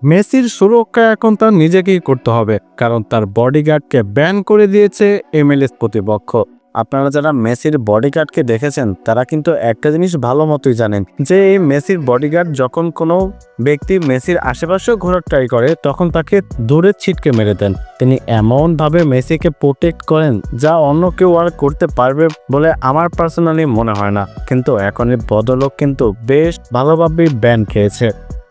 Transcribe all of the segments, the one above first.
মেসির সুরক্ষা এখন তার নিজেকেই করতে হবে, কারণ তার বডিগার্ডকে ব্যান করে দিয়েছে MLS কর্তৃপক্ষ। আপনারা যারা মেসির বডিগার্ডকে দেখেছেন তারা কিন্তু একটা জিনিস ভালো মতোই জানেন যে এই মেসির বডিগার্ড যখন কোনো ব্যক্তি মেসির আশেপাশেও ঘোরার ট্রাই করে তখন তাকে দূরে ছিটকে মেরে দেন। তিনি এমনভাবে মেসিকে প্রোটেক্ট করেন যা অন্য কেউ আর করতে পারবে বলে আমার পার্সোনালি মনে হয় না। কিন্তু এখন এই বদলোক কিন্তু বেশ ভালোভাবেই ব্যান খেয়েছে।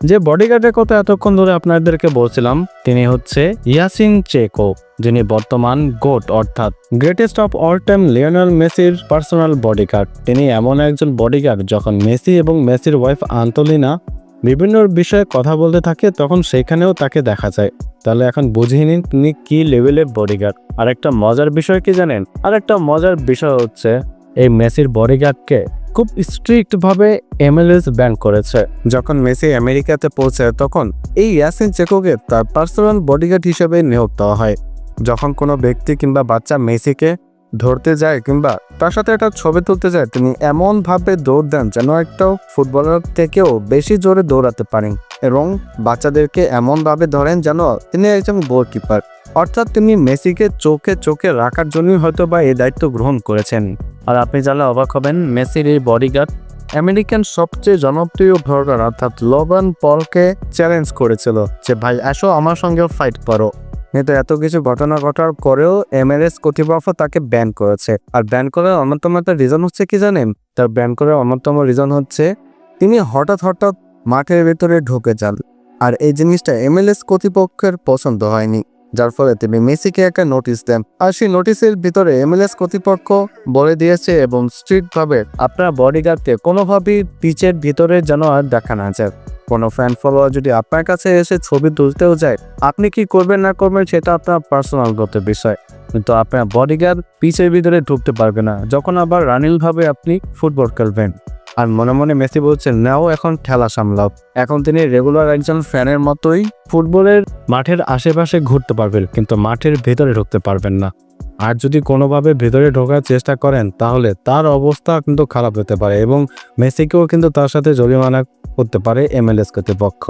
যে বডিগার্ডের কথা এতক্ষণ ধরে আপনাদেরকে বলছিলাম তিনি হচ্ছে ইয়াসিন চেকো, যিনি বর্তমান গোট অর্থাৎ greatest of all time Lionel মেসির পার্সোনাল বডিগার্ড। তিনি এমন একজন বডিগার্ড যখন মেসি এবং মেসির ওয়াইফ আন্তোলিনা বিভিন্ন বিষয়ে কথা বলতে থাকে তখন সেখানেও তাকে দেখা যায়। তাহলে এখন বুঝিয়ে নিন তিনি কি লেভেলের বডিগার্ড। আর একটা মজার বিষয় কি জানেন, আর একটা মজার বিষয় হচ্ছে এই মেসির বডিগার্ডকে খুব স্ট্রিক্ট ভাবে MLS ব্যান করেছে। যখন মেসি আমেরিকাতে পৌঁছায় তখন এই ইয়াসিন চেকোকে তার পার্সোনাল বডিগার্ড হিসেবে নিয়োগ দেওয়া হয়। যখন কোনো ব্যক্তি কিংবা বাচ্চা মেসিকে ধরতে যায় কিংবা তার সাথে একটা ছবি তুলতে যায় তিনি এমনভাবে দৌড় দেন যেন একটা ফুটবলার থেকেও বেশি জোরে দৌড়াতে পারেন, এবং বাচ্চাদেরকে এমনভাবে ধরেন যেন তিনি একজন গোলকিপার। অর্থাৎ তিনি মেসিকে চোখে চোখে রাখার জন্যই হয়তো বা এই দায়িত্ব গ্রহণ করেছেন। আর আপনি জানলে অবাক হবেন, মেসির এই বডিগার্ড আমেরিকান সবচেয়ে জনপ্রিয় ব্লগার অর্থাৎ লোগান পলকে চ্যালেঞ্জ করেছিল যে ভাই আসো আমার সঙ্গেও ফাইট করো। কিন্তু এত কিছু ঘটনা ঘটার পরেও MLS কর্তৃপক্ষ তাকে ব্যান করেছে। আর ব্যান করার অন্যতম একটা রিজন হচ্ছে কি জানেন, তার ব্যান করার অন্যতম রিজন হচ্ছে তিনি হঠাৎ হঠাৎ মাঠের ভেতরে ঢুকে যান। আর এই জিনিসটা MLS কর্তৃপক্ষের পছন্দ হয়নি, যার ফলে তিনি মেসিকে একটা নোটিশ দেন। আর সেই নোটিশের ভিতরে MLS কর্তৃপক্ষ বলে দিয়েছে এবং স্ট্রিক্ট ভাবে আপনার বডিগার্ডকে কোনোভাবেই পিচের ভিতরে যেন আর দেখা না যায়। কোনো ফ্যান ফলোয়ার যদি আপনার কাছে এসে ছবি তুলতেও যায় আপনি কি করবেন না করবেন সেটা আপনার পার্সোনালগত বিষয়, কিন্তু আপনার বডিগার্ড পিচের ভিতরে ঢুকতে পারবে না যখন আবার রানিলভাবে আপনি ফুটবল খেলবেন। আর মনে মনে মেসি বলছেন নাও এখন খেলা সামলাও। এখন তিনি রেগুলার একজন ফ্যানের মতোই ফুটবলের মাঠের আশেপাশে ঘুরতে পারবেন, কিন্তু মাঠের ভেতরে ঢুকতে পারবেন না। আর যদি কোনোভাবে ভেতরে ঢোকার চেষ্টা করেন তাহলে তার অবস্থা কিন্তু খারাপ হতে পারে এবং মেসিকেও কিন্তু তার সাথে জরিমানা করতে পারে MLS কর্তৃপক্ষ।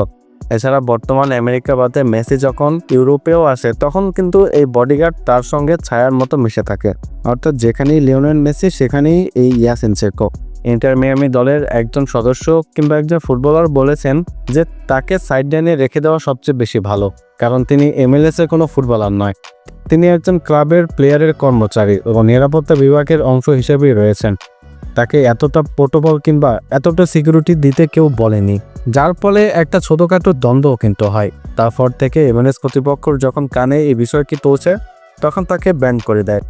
এছাড়া বর্তমান আমেরিকা বাদে মেসি যখন ইউরোপেও আসে তখন কিন্তু এই বডিগার্ড তার সঙ্গে ছায়ার মতো মিশে থাকে। অর্থাৎ যেখানেই লিওনেল মেসি সেখানেই এই ইয়াসিন চেকো। ইন্টার মিয়ামি দলের একজন সদস্য কিংবা একজন ফুটবলার বলেছেন যে তাকে সাইড লাইনে রেখে দেওয়া সবচেয়ে বেশি ভালো, কারণ তিনি MLS এর কোনো ফুটবলার নয়, তিনি একজন ক্লাবের প্লেয়ারের কর্মচারী এবং নিরাপত্তা বিভাগের অংশ হিসেবেই রয়েছেন। তাকে এতটা প্রোটোকল কিংবা এতটা সিকিউরিটি দিতে কেউ বলেনি, যার ফলে একটা ছোটোখাটো দ্বন্দ্ব কিন্তু হয়। তারপর থেকে MLS কর্তৃপক্ষ যখন কানে এই বিষয়টি পৌঁছে তখন তাকে ব্যান করে দেয়।